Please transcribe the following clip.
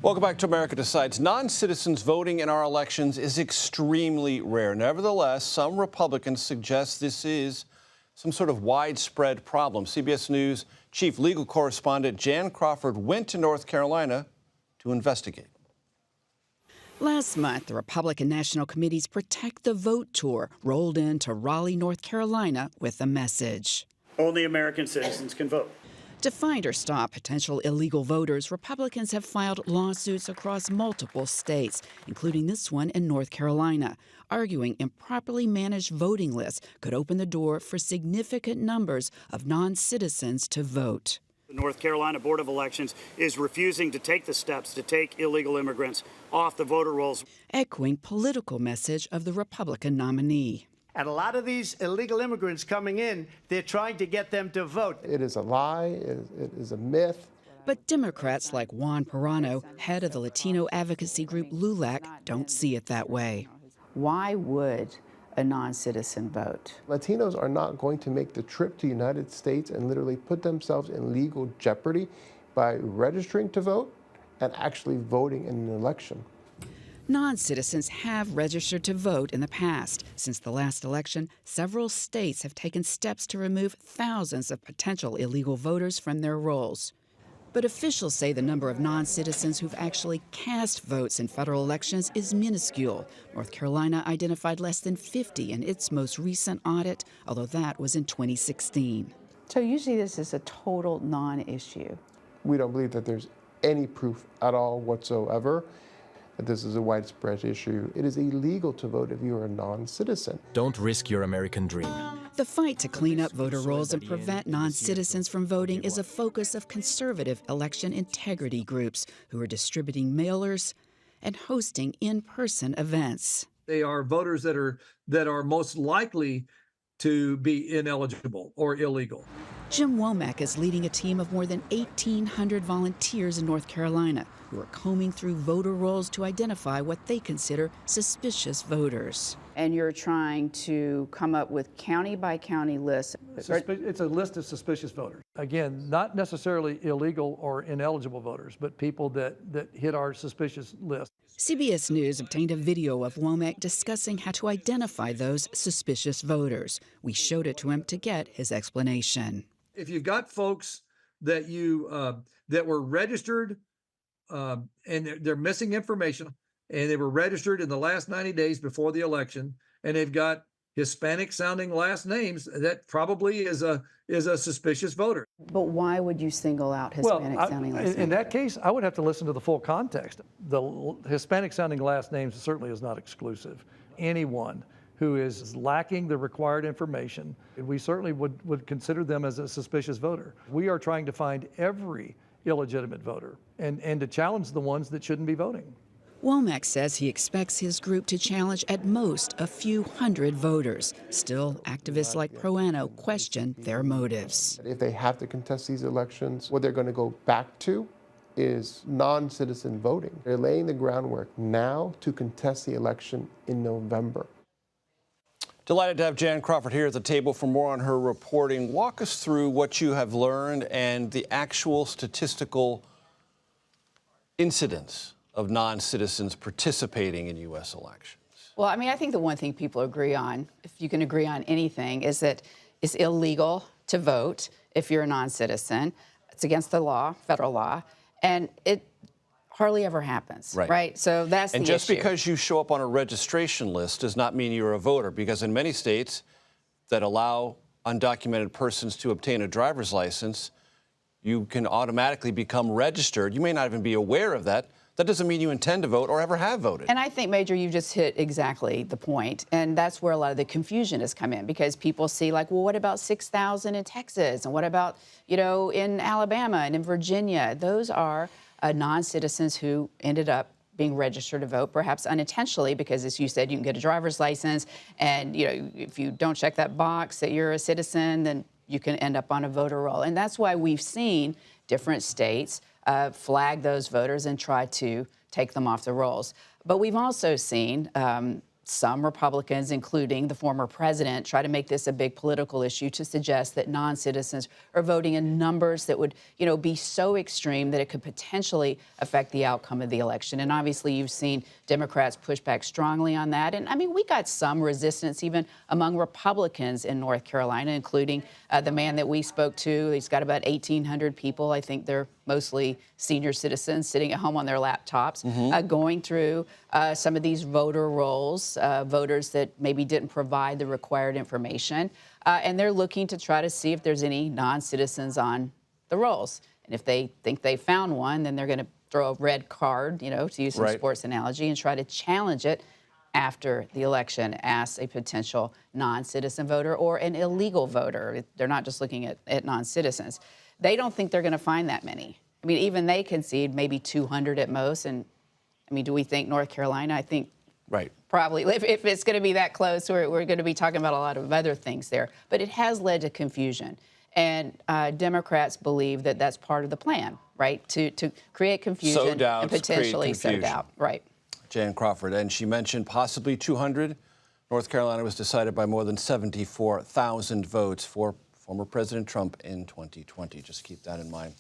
Welcome back to America Decides. Non-citizens voting in our elections is extremely rare. Nevertheless, some Republicans suggest this is some sort of widespread problem. CBS News chief legal correspondent Jan Crawford went to North Carolina to investigate. Last month, the Republican National Committee's Protect the Vote tour rolled into Raleigh, North Carolina with a message. Only American citizens can vote. To find or stop potential illegal voters, Republicans have filed lawsuits across multiple states, including this one in North Carolina, arguing improperly managed voting lists could open the door for significant numbers of non-citizens to vote. The North Carolina Board of Elections is refusing to take the steps to take illegal immigrants off the voter rolls. Echoing political message of the Republican nominee. And a lot of these illegal immigrants coming in, they're trying to get them to vote. It is a lie. It is a myth. But Democrats like Juan Perano, head of the Latino advocacy group LULAC, don't see it that way. Why would a non-citizen vote? Latinos are not going to make the trip to the United States and literally put themselves in legal jeopardy by registering to vote and actually voting in an election. Non-citizens have registered to vote in the past. Since the last election, several states have taken steps to remove thousands of potential illegal voters from their rolls. But officials say the number of non-citizens who've actually cast votes in federal elections is minuscule. North Carolina identified less than 50 in its most recent audit, although that was in 2016. So usually this is a total non-issue. We don't believe that there's any proof at all whatsoever that this is a widespread issue. It is illegal to vote if you are a non-citizen. Don't risk your American dream. The fight to clean up voter rolls and prevent non-citizens from voting is a focus of conservative election integrity groups who are distributing mailers and hosting in-person events. They are voters that are most likely to be ineligible or illegal. Jim Womack is leading a team of more than 1,800 volunteers in North Carolina who are combing through voter rolls to identify what they consider suspicious voters. And you're trying to come up with county-by-county lists. It's a list of suspicious voters. Again, not necessarily illegal or ineligible voters, but people that hit our suspicious list. CBS News obtained a video of Womack discussing how to identify those suspicious voters. We showed it to him to get his explanation. If you've got folks that that were registered and they're missing information, and they were registered in the last 90 days before the election, and they've got Hispanic-sounding last names, that probably is a suspicious voter. But why would you single out Hispanic-sounding last names? In that case, I would have to listen to the full context. The Hispanic-sounding last names certainly is not exclusive. Anyone who is lacking the required information, we certainly would consider them as a suspicious voter. We are trying to find every illegitimate voter and to challenge the ones that shouldn't be voting. Womack says he expects his group to challenge at most a few hundred voters. Still, activists like Proano question their motives. If they have to contest these elections, what they're going to go back to is non-citizen voting. They're laying the groundwork now to contest the election in November. Delighted to have Jan Crawford here at the table for more on her reporting. Walk us through what you have learned and the actual statistical incidence of non-citizens participating in U.S. elections. Well, I mean, I think the one thing people agree on, if you can agree on anything, is that it's illegal to vote if you're a non-citizen. It's against the law, federal law, and it hardly ever happens, right? So that's the issue. And just because you show up on a registration list does not mean you're a voter, because in many states that allow undocumented persons to obtain a driver's license, you can automatically become registered. You may not even be aware of that. That doesn't mean you intend to vote or ever have voted. And I think, Major, you just hit exactly the point. And that's where a lot of the confusion has come in, because people see, like, well, what about 6,000 in Texas? And what about, you know, in Alabama and in Virginia? Those are non-citizens who ended up being registered to vote, perhaps unintentionally, because, as you said, you can get a driver's license. And, you know, if you don't check that box that you're a citizen, then you can end up on a voter roll. And that's why we've seen different states flag those voters and try to take them off the rolls. But we've also seen some Republicans, including the former president, try to make this a big political issue to suggest that non-citizens are voting in numbers that would, be so extreme that it could potentially affect the outcome of the election. And obviously, you've seen Democrats push back strongly on that. And I mean, we got some resistance even among Republicans in North Carolina, including the man that we spoke to. He's got about 1,800 people. I think they're mostly senior citizens sitting at home on their laptops, going through some of these voter rolls, voters that maybe didn't provide the required information. And they're looking to try to see if there's any non-citizens on the rolls. And if they think they found one, then they're going to throw a red card, to use some sports analogy, and try to challenge it after the election as a potential non-citizen voter or an illegal voter. They're not just looking at non-citizens. They don't think they're going to find that many. I mean, even they concede maybe 200 at most. And I mean, do we think North Carolina? I think probably. If it's going to be that close, we're going to be talking about a lot of other things there. But it has led to confusion. And Democrats believe that that's part of the plan, right? To create confusion and potentially sow doubt. Right. Jan Crawford. And she mentioned possibly 200. North Carolina was decided by more than 74,000 votes for former President Trump in 2020. Just keep that in mind.